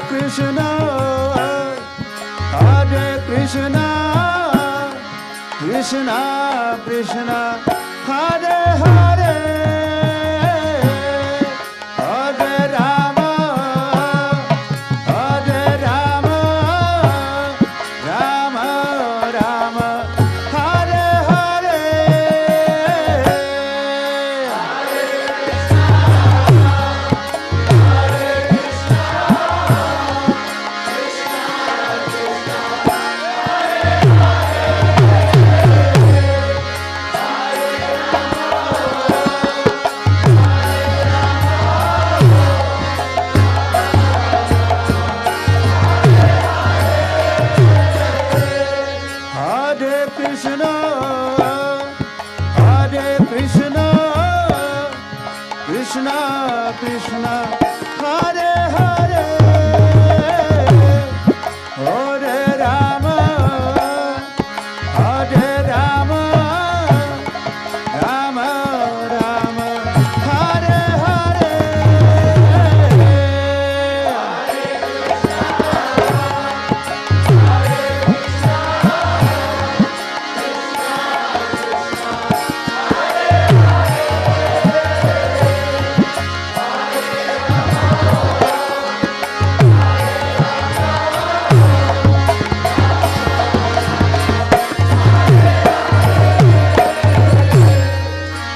Krishna, Krishna Krishna, Hare Hare, Hare Rama, Hare Rama, Rama Rama, Hare Hare. Hare Krishna, Krishna Krishna, Hare Hare, Hare Rama, Hare Rama, Rama Rama, Hare Hare.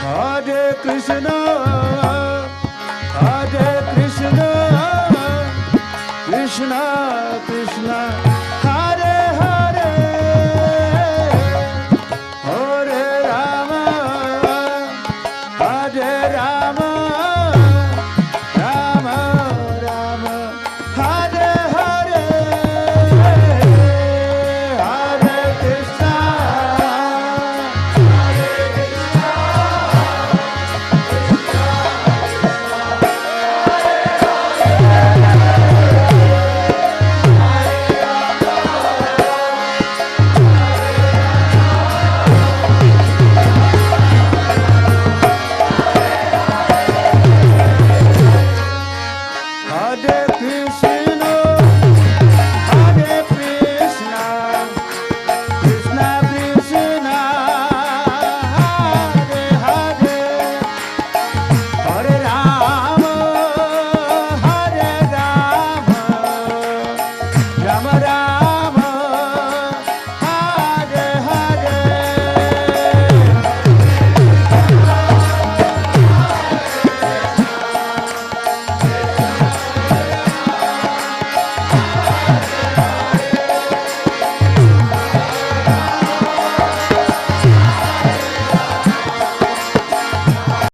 Hare Krishna, Krishna Krishna, Hare Hare, Hare Rama, Hare Rama, Rama Rama, Hare Hare, Hare Krishna. Hare Krishna,